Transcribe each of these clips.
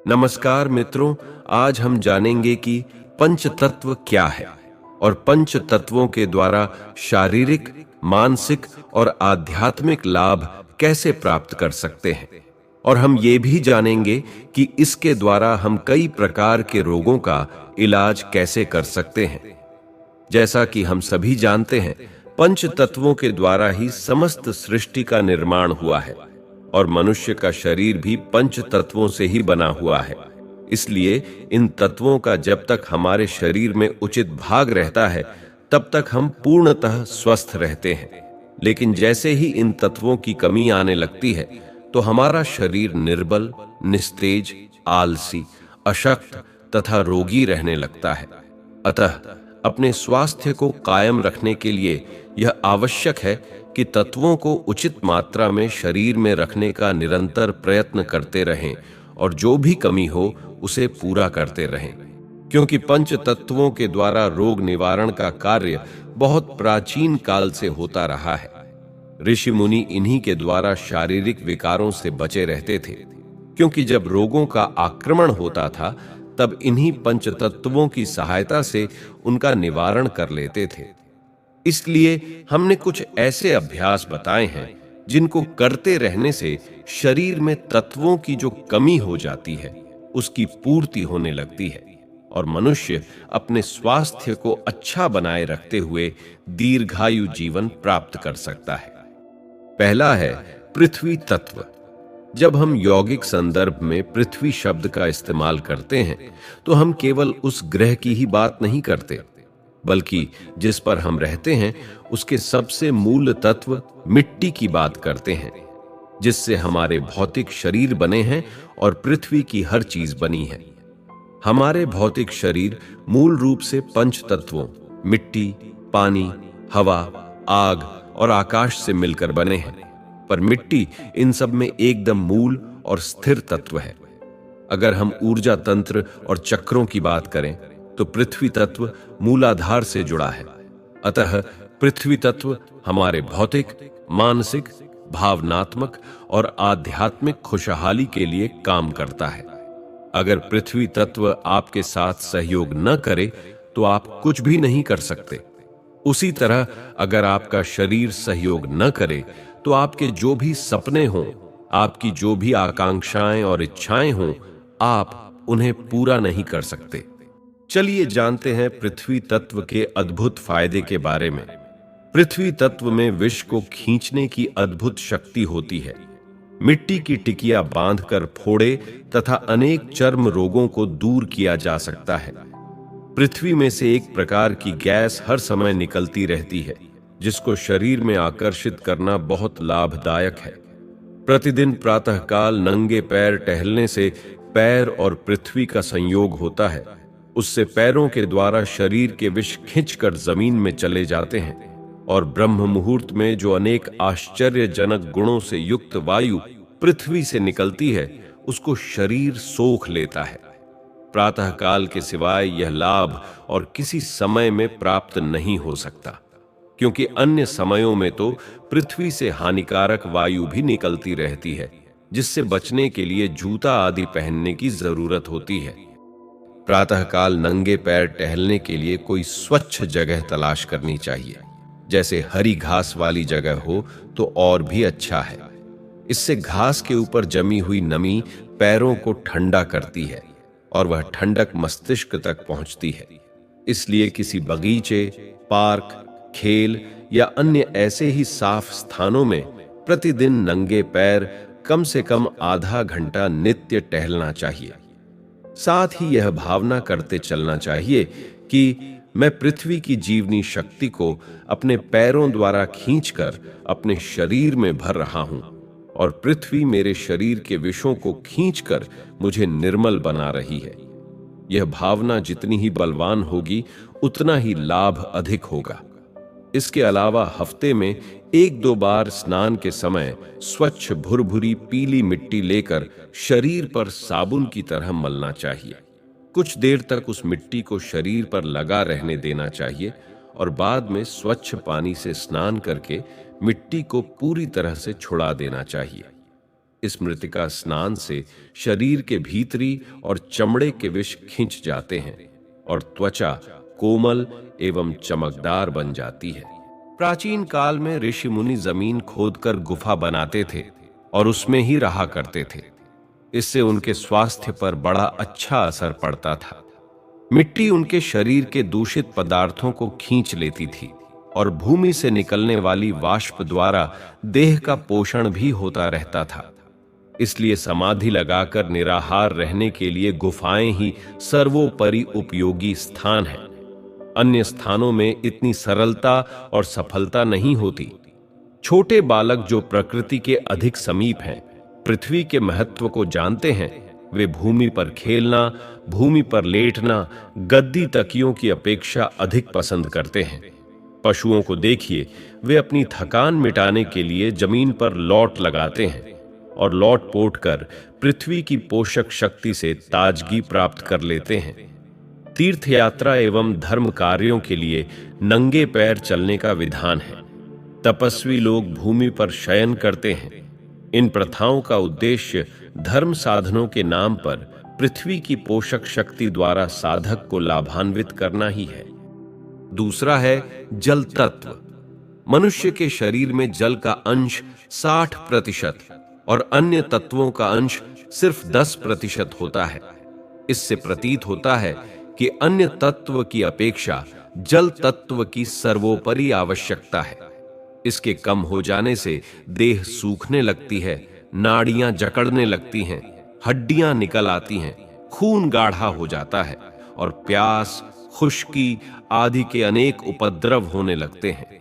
नमस्कार मित्रों, आज हम जानेंगे कि पंच तत्व क्या है और पंच तत्वों के द्वारा शारीरिक, मानसिक और आध्यात्मिक लाभ कैसे प्राप्त कर सकते हैं। और हम ये भी जानेंगे कि इसके द्वारा हम कई प्रकार के रोगों का इलाज कैसे कर सकते हैं। जैसा कि हम सभी जानते हैं, पंच तत्वों के द्वारा ही समस्त सृष्टि का निर्माण हुआ है और मनुष्य का शरीर भी पंच तत्वों से ही बना हुआ है। इसलिए इन तत्वों का जब तक हमारे शरीर में उचित भाग रहता है, तब तक हम पूर्णतः स्वस्थ रहते हैं। लेकिन जैसे ही इन तत्वों की कमी आने लगती है, तो हमारा शरीर निर्बल, निस्तेज, आलसी, अशक्त तथा रोगी रहने लगता है। अतः अपने स्वास्थ्य को कायम रखने के लिए यह आवश्यक है कि तत्वों को उचित मात्रा में शरीर में रखने का निरंतर प्रयत्न करते रहें और जो भी कमी हो उसे पूरा करते रहें, क्योंकि पंच तत्वों के द्वारा रोग निवारण का कार्य बहुत प्राचीन काल से होता रहा है। ऋषि मुनि इन्हीं के द्वारा शारीरिक विकारों से बचे रहते थे, क्योंकि जब रोगों का आक्रमण होता था तब इन्हीं पंच तत्वों की सहायता से उनका निवारण कर लेते थे। इसलिए हमने कुछ ऐसे अभ्यास बताए हैं जिनको करते रहने से शरीर में तत्वों की जो कमी हो जाती है उसकी पूर्ति होने लगती है और मनुष्य अपने स्वास्थ्य को अच्छा बनाए रखते हुए दीर्घायु जीवन प्राप्त कर सकता है। पहला है पृथ्वी तत्व। जब हम यौगिक संदर्भ में पृथ्वी शब्द का इस्तेमाल करते हैं, तो हम केवल उस ग्रह की ही बात नहीं करते, बल्कि जिस पर हम रहते हैं उसके सबसे मूल तत्व मिट्टी की बात करते हैं, जिससे हमारे भौतिक शरीर बने हैं और पृथ्वी की हर चीज बनी है। हमारे भौतिक शरीर मूल रूप से पंच तत्वों मिट्टी, पानी, हवा, आग और आकाश से मिलकर बने हैं, पर मिट्टी इन सब में एकदम मूल और स्थिर तत्व है। अगर हम ऊर्जा तंत्र और चक्रों की बात करें, तो पृथ्वी तत्व मूलाधार से जुड़ा है। अतः पृथ्वी तत्व हमारे भौतिक, मानसिक, भावनात्मक और आध्यात्मिक खुशहाली के लिए काम करता है। अगर पृथ्वी तत्व आपके साथ सहयोग न करे, तो आप कुछ भी नहीं कर सकते। उसी तरह अगर आपका शरीर सहयोग न करे, तो आपके जो भी सपने हों, आपकी जो भी आकांक्षाएं और इच्छाएं हों, आप उन्हें पूरा नहीं कर सकते। चलिए जानते हैं पृथ्वी तत्व के अद्भुत फायदे के बारे में। पृथ्वी तत्व में विष को खींचने की अद्भुत शक्ति होती है। मिट्टी की टिकिया बांधकर फोड़े तथा अनेक चर्म रोगों को दूर किया जा सकता है। पृथ्वी में से एक प्रकार की गैस हर समय निकलती रहती है, जिसको शरीर में आकर्षित करना बहुत लाभदायक है। प्रतिदिन प्रातःकाल नंगे पैर टहलने से पैर और पृथ्वी का संयोग होता है। उससे पैरों के द्वारा शरीर के विष खिंचकर जमीन में चले जाते हैं और ब्रह्म मुहूर्त में जो अनेक आश्चर्यजनक गुणों से युक्त वायु पृथ्वी से निकलती है, उसको शरीर सोख लेता है। प्रातःकाल के सिवाय यह लाभ और किसी समय में प्राप्त नहीं हो सकता, क्योंकि अन्य समयों में तो पृथ्वी से हानिकारक वायु भी निकलती रहती है, जिससे बचने के लिए जूता आदि पहनने की जरूरत होती है। प्रातःकाल नंगे पैर टहलने के लिए कोई स्वच्छ जगह तलाश करनी चाहिए। जैसे हरी घास वाली जगह हो तो और भी अच्छा है। इससे घास के ऊपर जमी हुई नमी पैरों को ठंडा करती है और वह ठंडक मस्तिष्क तक पहुंचती है। इसलिए किसी बगीचे, पार्क, खेल या अन्य ऐसे ही साफ स्थानों में प्रतिदिन नंगे पैर कम से कम आधा घंटा नित्य टहलना चाहिए। साथ ही यह भावना करते चलना चाहिए कि मैं पृथ्वी की जीवनी शक्ति को अपने पैरों द्वारा खींचकर अपने शरीर में भर रहा हूं और पृथ्वी मेरे शरीर के विषों को खींचकर मुझे निर्मल बना रही है। यह भावना जितनी ही बलवान होगी, उतना ही लाभ अधिक होगा। इसके अलावा हफ्ते में 1-2 बार स्नान के समय स्वच्छ भुरभुरी पीली मिट्टी लेकर शरीर पर साबुन की तरह मलना चाहिए। कुछ देर तक उस मिट्टी को शरीर पर लगा रहने देना चाहिए और बाद में स्वच्छ पानी से स्नान करके मिट्टी को पूरी तरह से छुड़ा देना चाहिए। इस मृतिका स्नान से शरीर के भीतरी और चमड़े के विष खिंच जाते हैं और त्वचा कोमल एवं चमकदार बन जाती है। प्राचीन काल में ऋषि मुनि जमीन खोदकर गुफा बनाते थे और उसमें ही रहा करते थे। इससे उनके स्वास्थ्य पर बड़ा अच्छा असर पड़ता था। मिट्टी उनके शरीर के दूषित पदार्थों को खींच लेती थी और भूमि से निकलने वाली वाष्प द्वारा देह का पोषण भी होता रहता था। इसलिए समाधि लगाकर निराहार रहने के लिए गुफाएं ही सर्वोपरि उपयोगी स्थान है। अन्य स्थानों में इतनी सरलता और सफलता नहीं होती। छोटे बालक जो प्रकृति के अधिक समीप हैं, पृथ्वी के महत्व को जानते हैं, वे भूमि पर खेलना, भूमि पर लेटना, गद्दी तकियों की अपेक्षा अधिक पसंद करते हैं। पशुओं को देखिए, वे अपनी थकान मिटाने के लिए जमीन पर लौट लगाते हैं और लौट पोट कर पृथ्वी की पोषक शक्ति से ताजगी प्राप्त कर लेते हैं। तीर्थ यात्रा एवं धर्म कार्यों के लिए नंगे पैर चलने का विधान है। तपस्वी लोग भूमि पर शयन करते हैं। इन प्रथाओं का उद्देश्य धर्म साधनों के नाम पर पृथ्वी की पोषक शक्ति द्वारा साधक को लाभान्वित करना ही है। दूसरा है जल तत्व। मनुष्य के शरीर में जल का अंश 60% और अन्य तत्वों का अंश सिर्फ 10% होता है। इससे प्रतीत होता है कि अन्य तत्व की अपेक्षा जल तत्व की सर्वोपरि आवश्यकता है। इसके कम हो जाने से देह सूखने लगती है, नाड़ियां जकड़ने लगती हैं, हड्डियां निकल आती हैं, खून गाढ़ा हो जाता है और प्यास, खुश्की आदि के अनेक उपद्रव होने लगते हैं।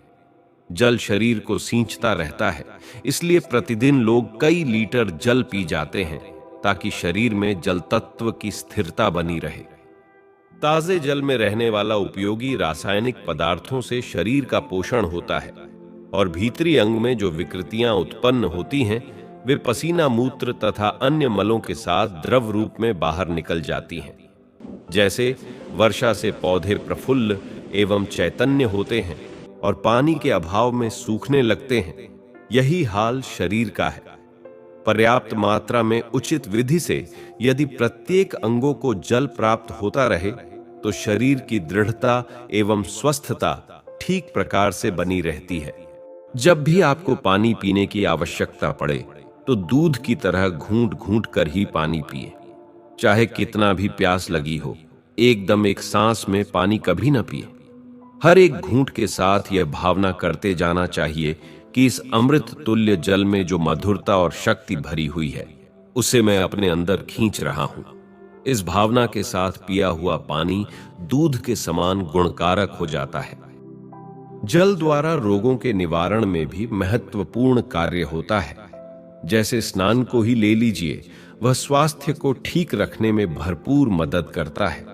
जल शरीर को सींचता रहता है, इसलिए प्रतिदिन लोग कई लीटर जल पी जाते हैं ताकि शरीर में जल तत्व की स्थिरता बनी रहे। ताजे जल में रहने वाला उपयोगी रासायनिक पदार्थों से शरीर का पोषण होता है और भीतरी अंग में जो विकृतियां उत्पन्न होती हैं, वे पसीना, मूत्र तथा अन्य मलों के साथ द्रव रूप में बाहर निकल जाती हैं। जैसे वर्षा से पौधे प्रफुल्ल एवं चैतन्य होते हैं और पानी के अभाव में सूखने लगते हैं, यही हाल शरीर का है। पर्याप्त मात्रा में उचित विधि से यदि प्रत्येक अंगों को जल प्राप्त होता रहे तो शरीर की दृढ़ता एवं स्वस्थता ठीक प्रकार से बनी रहती है। जब भी आपको पानी पीने की आवश्यकता पड़े तो दूध की तरह घूंट घूंट कर ही पानी पिए। चाहे कितना भी प्यास लगी हो, एकदम एक सांस में पानी कभी न पिए। हर एक घूंट के साथ यह भावना करते जाना चाहिए कि इस अमृत तुल्य जल में जो मधुरता और शक्ति भरी हुई है, उसे मैं अपने अंदर खींच रहा हूं। इस भावना के साथ पिया हुआ पानी दूध के समान गुणकारक हो जाता है। जल द्वारा रोगों के निवारण में भी महत्वपूर्ण कार्य होता है। जैसे स्नान को ही ले लीजिए, वह स्वास्थ्य को ठीक रखने में भरपूर मदद करता है।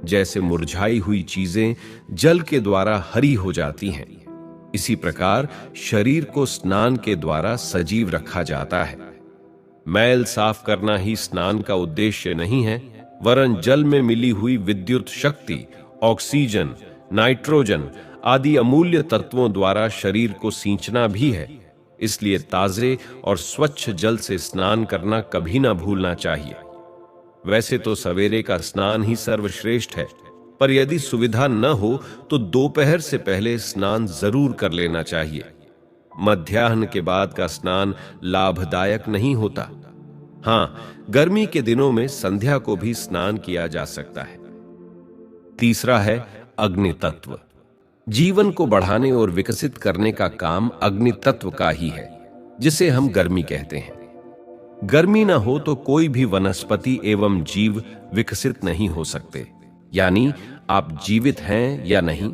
जैसे मुरझाई हुई चीजें जल के द्वारा हरी हो जाती हैं, इसी प्रकार शरीर को स्नान के द्वारा सजीव रखा जाता है। मैल साफ करना ही स्नान का उद्देश्य नहीं है, वरन जल में मिली हुई विद्युत शक्ति, ऑक्सीजन, नाइट्रोजन आदि अमूल्य तत्वों द्वारा शरीर को सींचना भी है। इसलिए ताजे और स्वच्छ जल से स्नान करना कभी ना भूलना चाहिए। वैसे तो सवेरे का स्नान ही सर्वश्रेष्ठ है, पर यदि सुविधा न हो तो दोपहर से पहले स्नान जरूर कर लेना चाहिए। मध्याह्न के बाद का स्नान लाभदायक नहीं होता। हां, गर्मी के दिनों में संध्या को भी स्नान किया जा सकता है। तीसरा है अग्नि तत्व। जीवन को बढ़ाने और विकसित करने का काम अग्नि तत्व का ही है, जिसे हम गर्मी कहते हैं। गर्मी ना हो तो कोई भी वनस्पति एवं जीव विकसित नहीं हो सकते। यानी आप जीवित हैं या नहीं,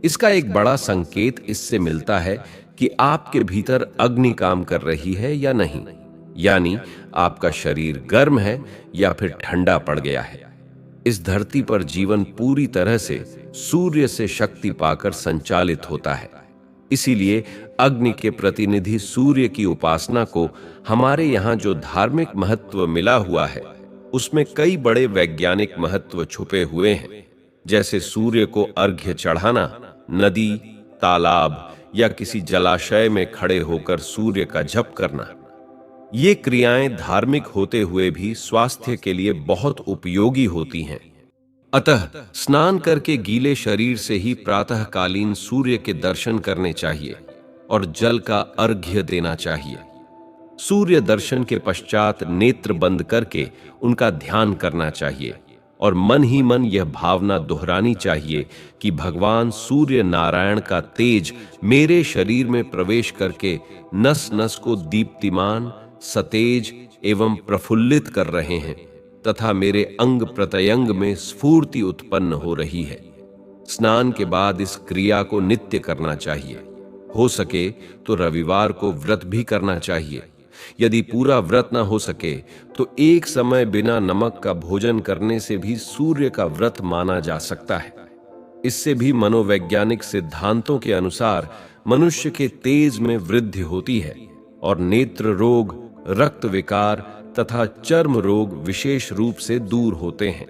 इसका एक बड़ा संकेत इससे मिलता है कि आपके भीतर अग्नि काम कर रही है या नहीं। यानी आपका शरीर गर्म है या फिर ठंडा पड़ गया है। इस धरती पर जीवन पूरी तरह से सूर्य से शक्ति पाकर संचालित होता है। इसीलिए अग्नि के प्रतिनिधि सूर्य की उपासना को हमारे यहाँ जो धार्मिक महत्व मिला हुआ है, उसमें कई बड़े वैज्ञानिक महत्व छुपे हुए हैं। जैसे सूर्य को अर्घ्य चढ़ाना, नदी, तालाब या किसी जलाशय में खड़े होकर सूर्य का जप करना। ये क्रियाएं धार्मिक होते हुए भी स्वास्थ्य के लिए बहुत उपयोगी होती हैं। अतः स्नान करके गीले शरीर से ही प्रातःकालीन सूर्य के दर्शन करने चाहिए और जल का अर्घ्य देना चाहिए। सूर्य दर्शन के पश्चात नेत्र बंद करके उनका ध्यान करना चाहिए और मन ही मन यह भावना दोहरानी चाहिए कि भगवान सूर्य नारायण का तेज मेरे शरीर में प्रवेश करके नस नस को दीप्तिमान, सतेज एवं प्रफुल्लित कर रहे हैं तथा मेरे अंग प्रत्यंग में स्फूर्ति उत्पन्न हो रही है। स्नान के बाद इस क्रिया को नित्य करना चाहिए। हो सके तो रविवार को व्रत भी करना चाहिए। यदि पूरा व्रत न हो सके तो एक समय बिना नमक का भोजन करने से भी सूर्य का व्रत माना जा सकता है। इससे भी मनोवैज्ञानिक सिद्धांतों के अनुसार मनुष्य के तेज में वृद्धि होती है और नेत्र रोग, रक्त विकार तथा चर्म रोग विशेष रूप से दूर होते हैं।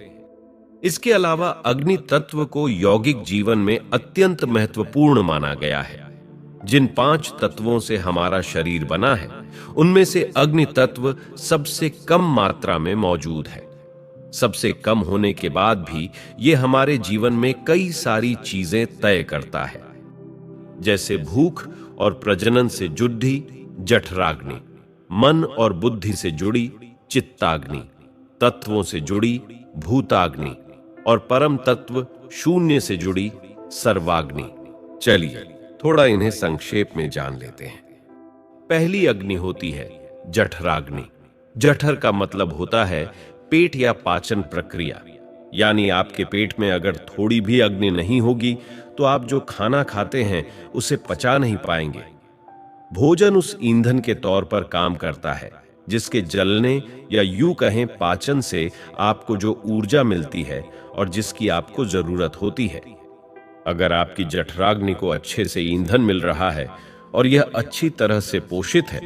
इसके अलावा अग्नि तत्व को यौगिक जीवन में अत्यंत महत्वपूर्ण माना गया है। जिन 5 तत्वों से हमारा शरीर बना है, उनमें से अग्नि तत्व सबसे कम मात्रा में मौजूद है। सबसे कम होने के बाद भी यह हमारे जीवन में कई सारी चीजें तय करता है, जैसे भूख और प्रजनन से जुड़ी जठराग्नि, मन और बुद्धि से जुड़ी चित्ताग्नि, तत्वों से जुड़ी भूताग्नि और परम तत्व शून्य से जुड़ी सर्वाग्नि। चलिए थोड़ा इन्हें संक्षेप में जान लेते हैं। पहली अग्नि होती है जठराग्नि। जठर का मतलब होता है पेट या पाचन प्रक्रिया, यानी आपके पेट में अगर थोड़ी भी अग्नि नहीं होगी तो आप जो खाना खाते हैं उसे पचा नहीं पाएंगे। भोजन उस ईंधन के तौर पर काम करता है जिसके जलने या यूं कहें पाचन से आपको जो ऊर्जा मिलती है और जिसकी आपको जरूरत होती है। अगर आपकी जठराग्नि को अच्छे से ईंधन मिल रहा है और यह अच्छी तरह से पोषित है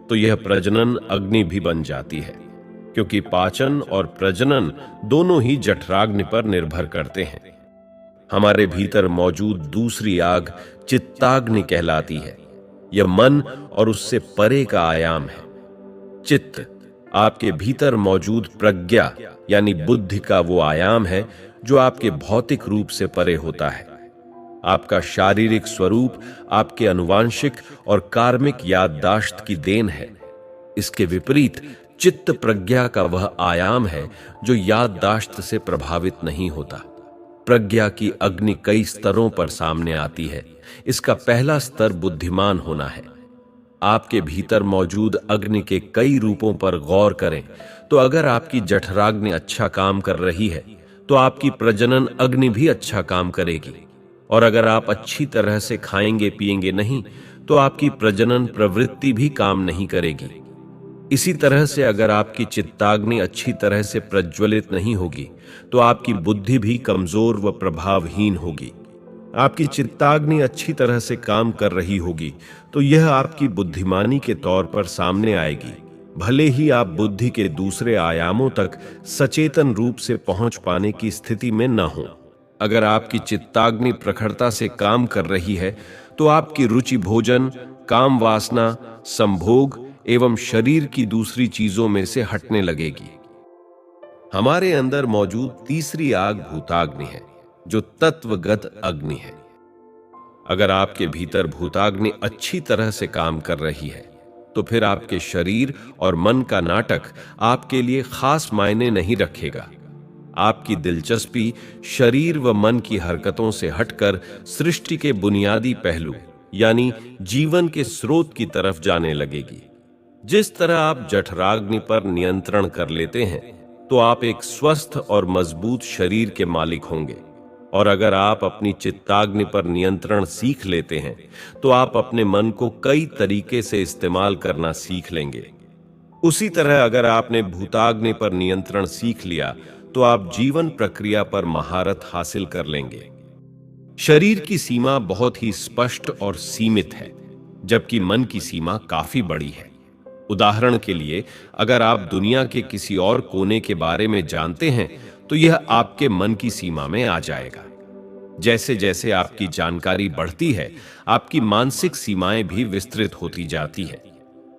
तो यह प्रजनन अग्नि भी बन जाती है, क्योंकि पाचन और प्रजनन दोनों ही जठराग्नि पर निर्भर करते हैं। हमारे भीतर मौजूद दूसरी आग चित्ताग्नि कहलाती है। यह मन और उससे परे का आयाम है। चित्त आपके भीतर मौजूद प्रज्ञा यानी बुद्धि का वो आयाम है जो आपके भौतिक रूप से परे होता है। आपका शारीरिक स्वरूप आपके अनुवांशिक और कार्मिक याददाश्त की देन है। इसके विपरीत चित्त प्रज्ञा का वह आयाम है जो याददाश्त से प्रभावित नहीं होता। प्रज्ञा की अग्नि कई स्तरों पर सामने आती है। इसका पहला स्तर बुद्धिमान होना है। आपके भीतर मौजूद अग्नि के कई रूपों पर गौर करें तो अगर आपकी जठराग्नि अच्छा काम कर रही है तो आपकी प्रजनन अग्नि भी अच्छा काम करेगी, और अगर आप अच्छी तरह से खाएंगे पिएंगे नहीं तो आपकी प्रजनन प्रवृत्ति भी काम नहीं करेगी। इसी तरह से अगर आपकी चित्ताग्नि अच्छी तरह से प्रज्वलित नहीं होगी तो आपकी बुद्धि भी कमजोर व प्रभावहीन होगी। आपकी चित्ताग्नि अच्छी तरह से काम कर रही होगी तो यह आपकी बुद्धिमानी के तौर पर सामने आएगी, भले ही आप बुद्धि के दूसरे आयामों तक सचेतन रूप से पहुंच पाने की स्थिति में न हो। अगर आपकी चित्ताग्नि प्रखरता से काम कर रही है तो आपकी रुचि भोजन, काम वासना, संभोग एवं शरीर की दूसरी चीजों में से हटने लगेगी। हमारे अंदर मौजूद तीसरी आग भूताग्नि है जो तत्वगत अग्नि है। अगर आपके भीतर भूताग्नि अच्छी तरह से काम कर रही है तो फिर आपके शरीर और मन का नाटक आपके लिए खास मायने नहीं रखेगा। आपकी दिलचस्पी शरीर व मन की हरकतों से हटकर सृष्टि के बुनियादी पहलू यानी जीवन के स्रोत की तरफ जाने लगेगी। जिस तरह आप जठराग्नि पर नियंत्रण कर लेते हैं तो आप एक स्वस्थ और मजबूत शरीर के मालिक होंगे, और अगर आप अपनी चित्ताग्नि पर नियंत्रण सीख लेते हैं तो आप अपने मन को कई तरीके से इस्तेमाल करना सीख लेंगे। उसी तरह अगर आपने भूताग्नि पर नियंत्रण सीख लिया तो आप जीवन प्रक्रिया पर महारत हासिल कर लेंगे। शरीर की सीमा बहुत ही स्पष्ट और सीमित है, जबकि मन की सीमा काफी बड़ी है। उदाहरण के लिए, अगर आप दुनिया के किसी और कोने के बारे में जानते हैं तो यह आपके मन की सीमा में आ जाएगा। जैसे जैसे आपकी जानकारी बढ़ती है, आपकी मानसिक सीमाएं भी विस्तृत होती जाती है।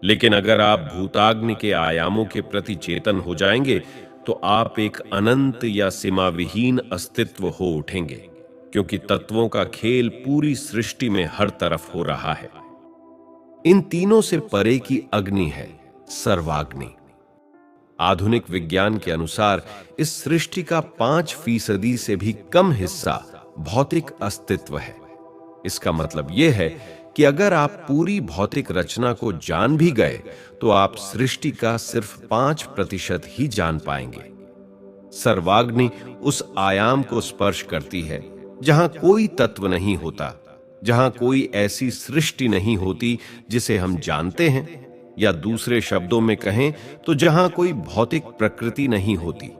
लेकिन अगर आप भूताग्नि के आयामों के प्रति चेतन हो जाएंगे तो आप एक अनंत या सीमा विहीन अस्तित्व हो उठेंगे, क्योंकि तत्वों का खेल पूरी सृष्टि में हर तरफ हो रहा है। इन तीनों से परे की अग्नि है सर्वाग्नि। आधुनिक विज्ञान के अनुसार इस सृष्टि का 5% से भी कम हिस्सा भौतिक अस्तित्व है। इसका मतलब यह है कि अगर आप पूरी भौतिक रचना को जान भी गए तो आप सृष्टि का सिर्फ 5% ही जान पाएंगे। सर्वाग्नि उस आयाम को स्पर्श करती है जहां कोई तत्व नहीं होता, जहां कोई ऐसी सृष्टि नहीं होती जिसे हम जानते हैं, या दूसरे शब्दों में कहें तो जहां कोई भौतिक प्रकृति नहीं होती।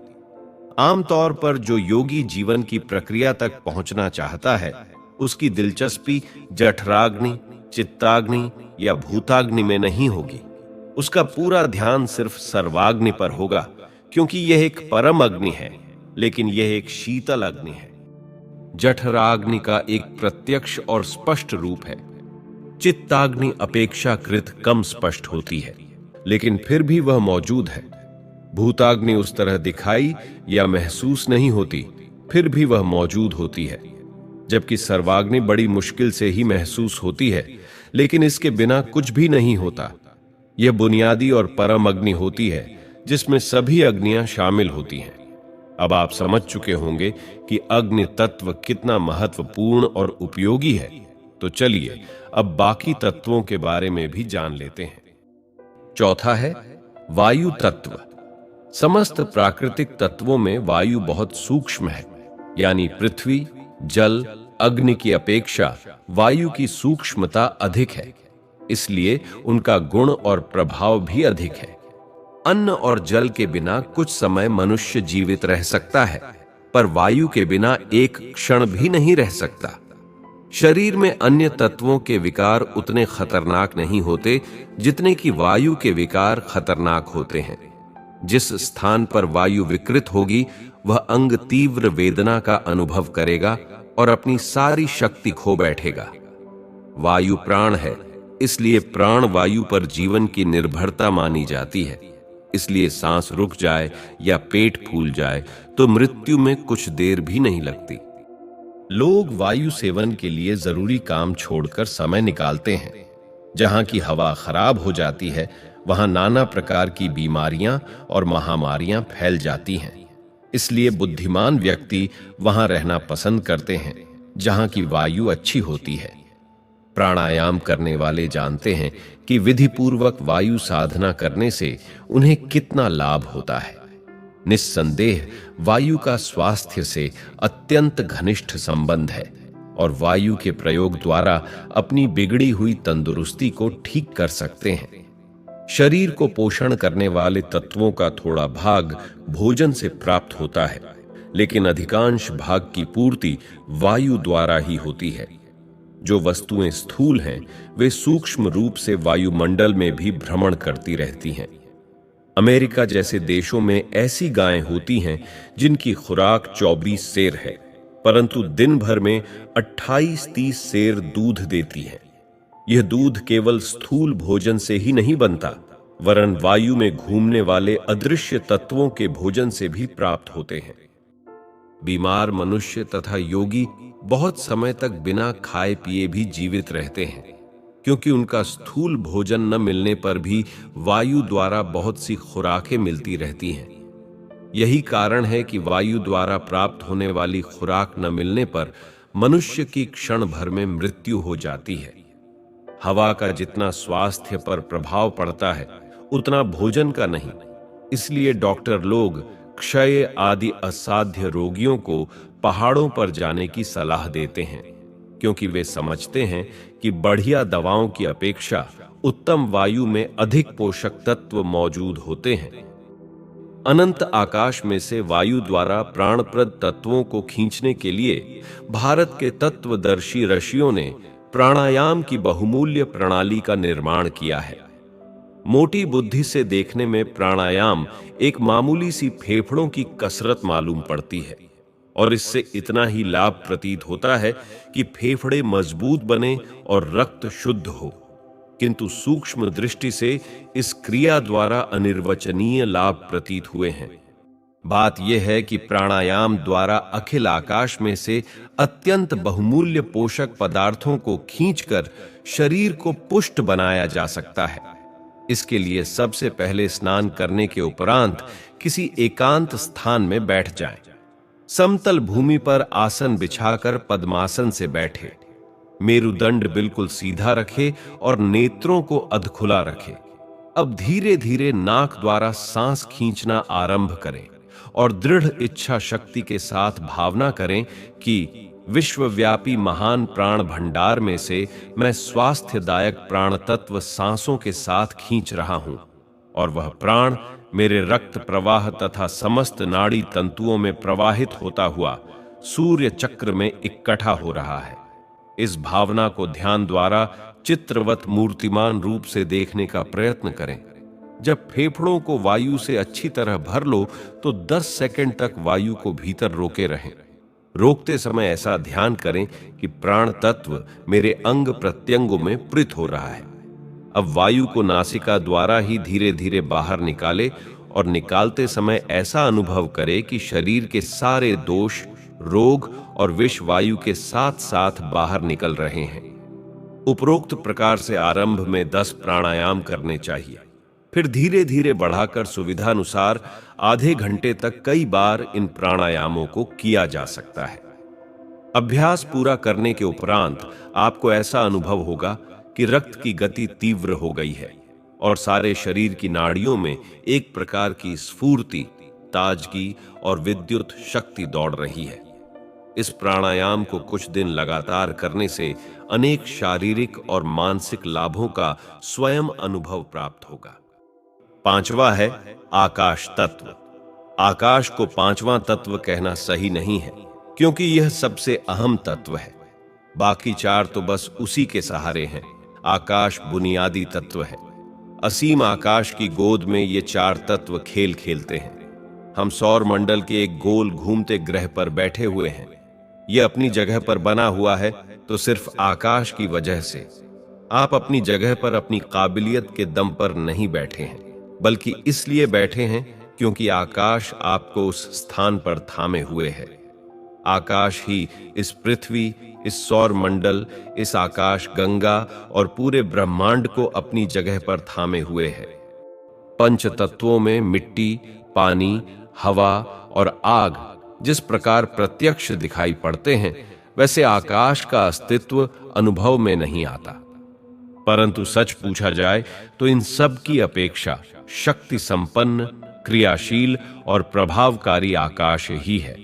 आमतौर पर जो योगी जीवन की प्रक्रिया तक पहुंचना चाहता है, उसकी दिलचस्पी जठराग्नि, चित्ताग्नि या भूताग्नि में नहीं होगी। उसका पूरा ध्यान सिर्फ सर्वाग्नि पर होगा, क्योंकि यह एक परम अग्नि है, लेकिन यह एक शीतल अग्नि है। जठराग्नि का एक प्रत्यक्ष और स्पष्ट रूप है। चित्ताग्नि अपेक्षाकृत कम स्पष्ट होती है, लेकिन फिर भी वह मौजूद है। भूताग्नि उस तरह दिखाई या महसूस नहीं होती, फिर भी वह मौजूद होती है। जबकि सर्वाग्नि बड़ी मुश्किल से ही महसूस होती है, लेकिन इसके बिना कुछ भी नहीं होता। यह बुनियादी और परम अग्नि होती है, जिसमें सभी अग्नियां शामिल होती हैं। अब आप समझ चुके होंगे कि अग्नि तत्व कितना महत्वपूर्ण और उपयोगी है। तो चलिए अब बाकी तत्वों के बारे में भी जान लेते हैं। चौथा है वायु तत्व। समस्त प्राकृतिक तत्वों में वायु बहुत सूक्ष्म है, यानी पृथ्वी, जल, अग्नि की अपेक्षा वायु की सूक्ष्मता अधिक है, इसलिए उनका गुण और प्रभाव भी अधिक है। अन्न और जल के बिना कुछ समय मनुष्य जीवित रह सकता है, पर वायु के बिना एक क्षण भी नहीं रह सकता। शरीर में अन्य तत्वों के विकार उतने खतरनाक नहीं होते जितने कि वायु के विकार खतरनाक होते हैं। जिस स्थान पर वायु विकृत होगी, वह अंग तीव्र वेदना का अनुभव करेगा और अपनी सारी शक्ति खो बैठेगा। वायु प्राण है, इसलिए प्राण वायु पर जीवन की निर्भरता मानी जाती है। इसलिए सांस रुक जाए या पेट फूल जाए तो मृत्यु में कुछ देर भी नहीं लगती। लोग वायु सेवन के लिए जरूरी काम छोड़कर समय निकालते हैं। जहां की हवा खराब हो जाती है, वहां नाना प्रकार की बीमारियां और महामारियां फैल जाती हैं। इसलिए बुद्धिमान व्यक्ति वहां रहना पसंद करते हैं जहां की वायु अच्छी होती है। प्राणायाम करने वाले जानते हैं कि विधि पूर्वक वायु साधना करने से उन्हें कितना लाभ होता है। निस्संदेह वायु का स्वास्थ्य से अत्यंत घनिष्ठ संबंध है और वायु के प्रयोग द्वारा अपनी बिगड़ी हुई तंदुरुस्ती को ठीक कर सकते हैं। शरीर को पोषण करने वाले तत्वों का थोड़ा भाग भोजन से प्राप्त होता है, लेकिन अधिकांश भाग की पूर्ति वायु द्वारा ही होती है। जो वस्तुएं स्थूल हैं, वे सूक्ष्म रूप से वायुमंडल में भी भ्रमण करती रहती हैं। अमेरिका जैसे देशों में ऐसी गायें होती हैं जिनकी खुराक 24 सेर है, परंतु दिन भर में 28-30 सेर दूध देती हैं। यह दूध केवल स्थूल भोजन से ही नहीं बनता, वरन वायु में घूमने वाले अदृश्य तत्वों के भोजन से भी प्राप्त होते हैं। बीमार मनुष्य तथा योगी बहुत समय तक बिना खाए पिए भी जीवित रहते हैं, क्योंकि उनका स्थूल भोजन न मिलने पर भी वायु द्वारा बहुत सी खुराकें मिलती रहती हैं। यही कारण है कि वायु द्वारा प्राप्त होने वाली खुराक न मिलने पर मनुष्य की क्षण भर में मृत्यु हो जाती है। हवा का जितना स्वास्थ्य पर प्रभाव पड़ता है, उतना भोजन का नहीं। इसलिए डॉक्टर लोग क्षय आदि असाध्य रोगियों को पहाड़ों पर जाने की सलाह देते हैं, क्योंकि वे समझते हैं कि बढ़िया दवाओं की अपेक्षा उत्तम वायु में अधिक पोषक तत्व मौजूद होते हैं। अनंत आकाश में से वायु द्वारा प्राणप्रद तत्वों को खींचने के लिए भारत के तत्वदर्शी ऋषियों ने प्राणायाम की बहुमूल्य प्रणाली का निर्माण किया है। मोटी बुद्धि से देखने में प्राणायाम एक मामूली सी फेफड़ों की कसरत मालूम पड़ती है, और इससे इतना ही लाभ प्रतीत होता है कि फेफड़े मजबूत बने और रक्त शुद्ध हो। किंतु सूक्ष्म दृष्टि से इस क्रिया द्वारा अनिर्वचनीय लाभ प्रतीत हुए हैं। बात यह है कि प्राणायाम द्वारा अखिल आकाश में से अत्यंत बहुमूल्य पोषक पदार्थों को खींचकर शरीर को पुष्ट बनाया जा सकता है। इसके लिए सबसे पहले स्नान करने के उपरांत किसी एकांत स्थान में बैठ जाएं। समतल भूमि पर आसन बिछाकर पद्मासन से बैठे, मेरुदंड बिल्कुल सीधा रखे और नेत्रों को अधखुला रखे। अब धीरे धीरे नाक द्वारा सांस खींचना आरंभ करें और दृढ़ इच्छा शक्ति के साथ भावना करें कि विश्वव्यापी महान प्राण भंडार में से मैं स्वास्थ्यदायक प्राण तत्व सांसों के साथ खींच रहा हूं और वह प्राण मेरे रक्त प्रवाह तथा समस्त नाड़ी तंतुओं में प्रवाहित होता हुआ सूर्य चक्र में इकट्ठा हो रहा है। इस भावना को ध्यान द्वारा चित्रवत मूर्तिमान रूप से देखने का प्रयत्न करें। जब फेफड़ों को वायु से अच्छी तरह भर लो तो 10 सेकंड तक वायु को भीतर रोके रहें। रोकते समय ऐसा ध्यान करें कि प्राण तत्व मेरे अंग प्रत्यंगों में प्रीत हो रहा है। अब वायु को नासिका द्वारा ही धीरे धीरे बाहर निकाले और निकालते समय ऐसा अनुभव करें कि शरीर के सारे दोष, रोग और विष वायु के साथ साथ बाहर निकल रहे हैं। उपरोक्त प्रकार से आरंभ में 10 प्राणायाम करने चाहिए, फिर धीरे धीरे बढ़ाकर सुविधानुसार आधे घंटे तक कई बार इन प्राणायामों को किया जा सकता है। अभ्यास पूरा करने के उपरांत आपको ऐसा अनुभव होगा कि रक्त की गति तीव्र हो गई है और सारे शरीर की नाड़ियों में एक प्रकार की स्फूर्ति, ताजगी और विद्युत शक्ति दौड़ रही है। इस प्राणायाम को कुछ दिन लगातार करने से अनेक शारीरिक और मानसिक लाभों का स्वयं अनुभव प्राप्त होगा। 5वां है आकाश तत्व। आकाश को 5वां तत्व कहना सही नहीं है, क्योंकि यह सबसे अहम तत्व है। बाकी 4 तो बस उसी के सहारे हैं। आकाश बुनियादी तत्व है। असीम आकाश की गोद में ये 4 तत्व खेल खेलते हैं। हम सौर मंडल के एक गोल घूमते ग्रह पर बैठे हुए हैं। यह अपनी जगह पर बना हुआ है तो सिर्फ आकाश की वजह से। आप अपनी जगह पर अपनी काबिलियत के दम पर नहीं बैठे हैं, बल्कि इसलिए बैठे हैं क्योंकि आकाश आपको उस स्थान पर थामे हुए है। आकाश ही इस पृथ्वी, इस सौर मंडल, इस आकाश गंगा और पूरे ब्रह्मांड को अपनी जगह पर थामे हुए है। पंच तत्वों में मिट्टी, पानी, हवा और आग जिस प्रकार प्रत्यक्ष दिखाई पड़ते हैं, वैसे आकाश का अस्तित्व अनुभव में नहीं आता। परंतु सच पूछा जाए तो इन सब की अपेक्षा शक्ति संपन्न, क्रियाशील और प्रभावकारी आकाश ही है।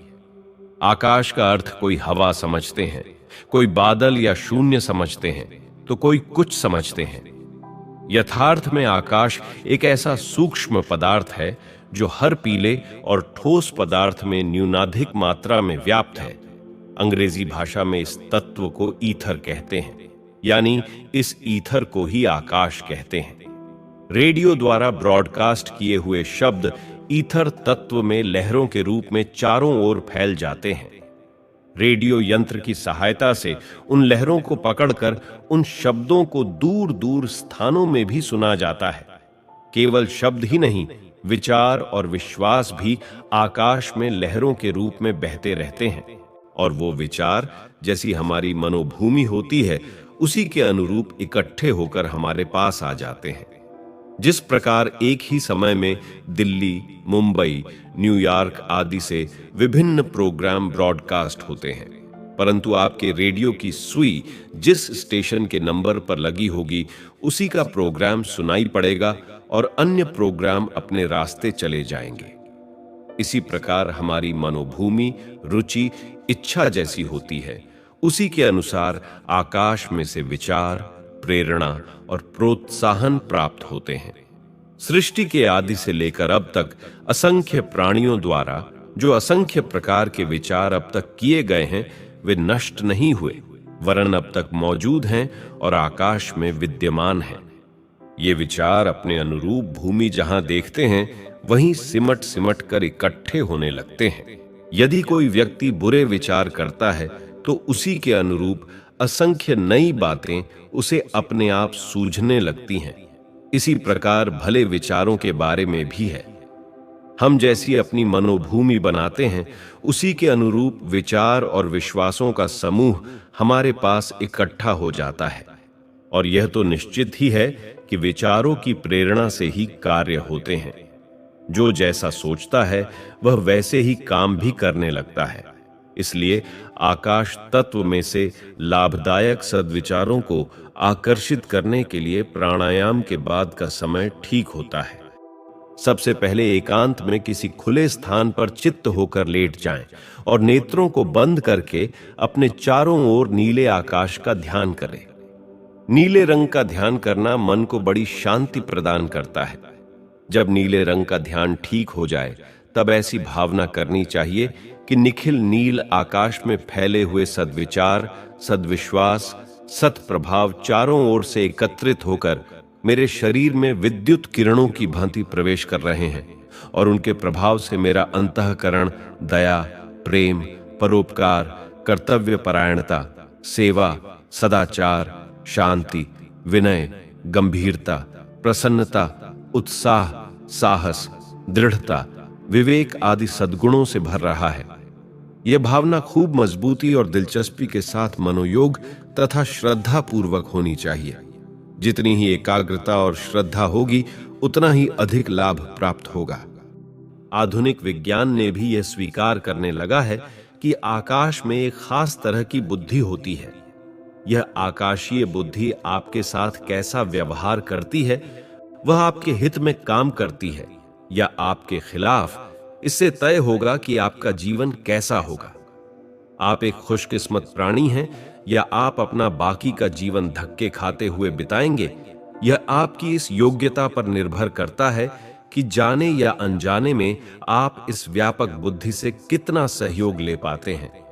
आकाश का अर्थ कोई हवा समझते हैं, कोई बादल या शून्य समझते हैं, तो कोई कुछ समझते हैं। यथार्थ में आकाश एक ऐसा सूक्ष्म पदार्थ है जो हर पीले और ठोस पदार्थ में न्यूनाधिक मात्रा में व्याप्त है। अंग्रेजी भाषा में इस तत्व को ईथर कहते हैं, यानी इस ईथर को ही आकाश कहते हैं। रेडियो द्वारा ब्रॉडकास्ट किए हुए शब्द ईथर तत्व में लहरों के रूप में चारों ओर फैल जाते हैं। रेडियो यंत्र की सहायता से उन लहरों को पकड़कर उन शब्दों को दूर दूर स्थानों में भी सुना जाता है। केवल शब्द ही नहीं, विचार और विश्वास भी आकाश में लहरों के रूप में बहते रहते हैं, और वो विचार जैसी हमारी मनोभूमि होती है उसी के अनुरूप इकट्ठे होकर हमारे पास आ जाते हैं। जिस प्रकार एक ही समय में दिल्ली, मुंबई, न्यूयॉर्क आदि से विभिन्न प्रोग्राम ब्रॉडकास्ट होते हैं, परंतु आपके रेडियो की सुई जिस स्टेशन के नंबर पर लगी होगी उसी का प्रोग्राम सुनाई पड़ेगा और अन्य प्रोग्राम अपने रास्ते चले जाएंगे। इसी प्रकार हमारी मनोभूमि, रुचि, इच्छा जैसी होती है, उसी के अनुसार आकाश में से विचार, प्रेरणा और प्रोत्साहन प्राप्त होते हैं। सृष्टि के आदि से लेकर अब तक असंख्य प्राणियों द्वारा जो असंख्य प्रकार के विचार अब तक किए गए हैं, वे नष्ट नहीं हुए, वरन अब तक मौजूद हैं और आकाश में विद्यमान हैं। ये विचार अपने अनुरूप भूमि जहां देखते हैं वहीं सिमट सिमट कर इकट्ठे होने लगते हैं। यदि कोई व्यक्ति बुरे विचार करता है तो उसी के अनुरूप असंख्य नई बातें उसे अपने आप सूझने लगती हैं। इसी प्रकार भले विचारों के बारे में भी है। हम जैसी अपनी मनोभूमि बनाते हैं, उसी के अनुरूप विचार और विश्वासों का समूह हमारे पास इकट्ठा हो जाता है। और यह तो निश्चित ही है कि विचारों की प्रेरणा से ही कार्य होते हैं। जो जैसा सोचता है वह वैसे ही काम भी करने लगता है। इसलिए आकाश तत्व में से लाभदायक सद्विचारों को आकर्षित करने के लिए प्राणायाम के बाद का समय ठीक होता है। सबसे पहले एकांत में किसी खुले स्थान पर चित्त होकर लेट जाएं और नेत्रों को बंद करके अपने चारों ओर नीले आकाश का ध्यान करें। नीले रंग का ध्यान करना मन को बड़ी शांति प्रदान करता है। जब नीले रंग का ध्यान ठीक हो जाए, तब ऐसी भावना करनी चाहिए कि निखिल नील आकाश में फैले हुए सद्विचार, सद्विश्वास, सत्प्रभाव चारों ओर से एकत्रित होकर मेरे शरीर में विद्युत किरणों की भांति प्रवेश कर रहे हैं और उनके प्रभाव से मेरा अंतःकरण दया, प्रेम, परोपकार, कर्तव्य परायणता, सेवा, सदाचार, शांति, विनय, गंभीरता, प्रसन्नता, उत्साह, साहस, दृढ़ता, विवेक आदि सद्गुणों से भर रहा है। यह भावना खूब मजबूती और दिलचस्पी के साथ मनोयोग तथा श्रद्धा पूर्वक होनी चाहिए। जितनी ही एकाग्रता और श्रद्धा होगी, उतना ही अधिक लाभ प्राप्त होगा। आधुनिक विज्ञान ने भी यह स्वीकार करने लगा है कि आकाश में एक खास तरह की बुद्धि होती है। यह आकाशीय बुद्धि आपके साथ कैसा व्यवहार करती है, वह आपके हित में काम करती है या आपके खिलाफ, इससे तय होगा कि आपका जीवन कैसा होगा। आप एक खुशकिस्मत प्राणी हैं या आप अपना बाकी का जीवन धक्के खाते हुए बिताएंगे, यह आपकी इस योग्यता पर निर्भर करता है कि जाने या अनजाने में आप इस व्यापक बुद्धि से कितना सहयोग ले पाते हैं।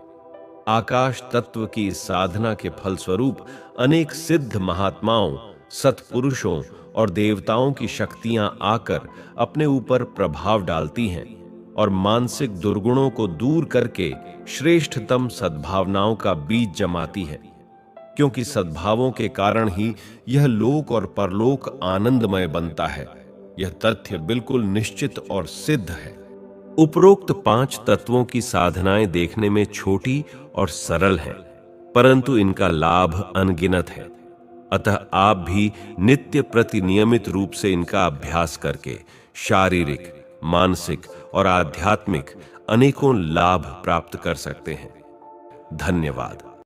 आकाश तत्व की साधना के फलस्वरूप अनेक सिद्ध महात्माओं, सत्पुरुषों और देवताओं की शक्तियां आकर अपने ऊपर प्रभाव डालती हैं और मानसिक दुर्गुणों को दूर करके श्रेष्ठतम सद्भावनाओं का बीज जमाती है। क्योंकि सद्भावों के कारण ही यह लोक और परलोक आनंदमय बनता है। यह तथ्य बिल्कुल निश्चित और सिद्ध है। उपरोक्त 5 तत्वों की साधनाएं देखने में छोटी और सरल हैं, परंतु इनका लाभ अनगिनत है। अतः आप भी नित्य प्रति नियमित रूप से इनका अभ्यास करके शारीरिक, मानसिक और आध्यात्मिक अनेकों लाभ प्राप्त कर सकते हैं। धन्यवाद।